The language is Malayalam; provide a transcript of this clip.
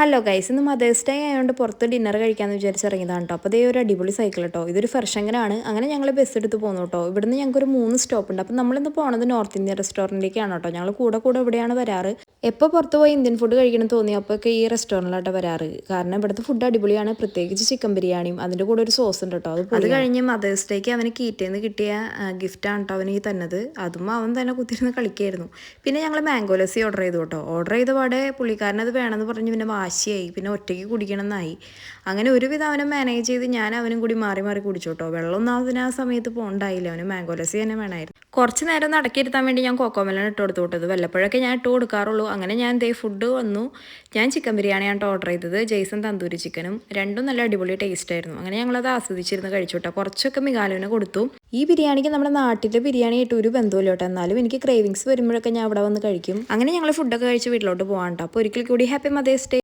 ഹലോ ഗൈസ്, ഇന്ന് മദേഴ്സ് ഡേ ആയതുകൊണ്ട് പുറത്ത് ഡിന്നർ കഴിക്കാമെന്ന് വിചാരിച്ചിറങ്ങിയതാണ് കേട്ടോ. അപ്പോൾ ഇതേ ഒരു അടിപൊളി സൈക്കിൾ കേട്ടോ. ഇതൊരു ഫ്രഷങ്കനാണ്. അങ്ങനെ ഞങ്ങൾ ബസ് എടുത്ത് പോകുന്നു കേട്ടോ. ഇവിടുന്ന് ഞങ്ങൾക്കൊരു 3 സ്റ്റോപ്പ് ഉണ്ട്. അപ്പോൾ നമ്മളിന്ന് പോകുന്നത് നോർത്ത് ഇന്ത്യൻ റെസ്റ്റോറൻറ്റിലേക്കാണ് കേട്ടോ. ഞങ്ങൾ കൂടെ ഇവിടെയാണ് വരാറ്. എപ്പോൾ പുറത്ത് പോയി ഇന്ത്യൻ ഫുഡ് കഴിക്കണം തോന്നി അപ്പോഴൊക്കെ ഈ റെസ്റ്റോറൻറ്റിലാട്ടോ വരാറ്. കാരണം ഇവിടുത്തെ ഫുഡ് അടിപൊളിയാണ്, പ്രത്യേകിച്ച് ചിക്കൻ ബിരിയാണിയും അതിൻ്റെ കൂടെ ഒരു സോസ് ഉണ്ട് കേട്ടോ. അത് കഴിഞ്ഞ് മദേഴ്സ് ഡേക്ക് അവന് കീറ്റേന്ന് കിട്ടിയ ഗിഫ്റ്റാണ് കേട്ടോ അവന് ഈ തന്നത്. അതും അവൻ തന്നെ കുത്തിരുന്ന് കളിക്കായിരുന്നു. പിന്നെ ഞങ്ങൾ മാംഗോ ലസ്സി ഓർഡർ ചെയ്തു കേട്ടോ. ഓർഡർ ചെയ്ത പാടെ പുള്ളിക്കാരനത് വേണമെന്ന് പറഞ്ഞ് പിന്നെ വാശിയായി, പിന്നെ ഒറ്റയ്ക്ക് കുടിക്കണം എന്നായി. അങ്ങനെ ഒരുവിധം അവനെ മാനേജ് ചെയ്ത് ഞാൻ അവനും കൂടി മാറി മാറി കുടിച്ചു കേട്ടോ. വെള്ളമൊന്നും അതിന് ആ സമയത്ത് പോകണ്ടായില്ല, അവന് മാംഗോ ലസ്സി തന്നെ വേണമായിരുന്നു. കുറച്ച് നേരം നടക്കിയിരുത്താൻ വേണ്ടി ഞാൻ കോക്കോമെലൻ ഇട്ട് കൊടുത്തു വിട്ടത്. വല്ലപ്പോഴൊക്കെ ഞാൻ ഇട്ട് കൊടുക്കാറുള്ളൂ. അങ്ങനെ ഞാൻ ഫുഡ് വന്നു. ഞാൻ ചിക്കൻ ബിരിയാണിയാണ് ഓർഡർ ചെയ്തത്. ജെയ്സൺ തന്തൂരി ചിക്കനും. രണ്ടും നല്ല അടിപൊളി ടേസ്റ്റ് ആയിരുന്നു. അങ്ങനെ ഞങ്ങളത് ആസ്വദിച്ചിരുന്ന് കഴിച്ചു കേട്ടോ. കുറച്ചൊക്കെ മികാലുവിനെ കൊടുത്തു. ഈ ബിരിയാണിക്ക് നമ്മുടെ നാട്ടിലെ ബിരിയാണിയായിട്ട് ഒരു ബന്ധമില്ല കേട്ടോ. എന്നാലും എനിക്ക് ക്രേവിങ്സ് വരുമ്പോഴൊക്കെ ഞാൻ അവിടെ വന്ന് കഴിക്കും. അങ്ങനെ ഞങ്ങൾ ഫുഡൊക്കെ കഴിച്ച് വീട്ടിലോട്ട് പോകാൻ കേട്ടോ. അപ്പോൾ ഒരിക്കൽ കൂടി ഹാപ്പി മദേഴ്സ് ഡേ.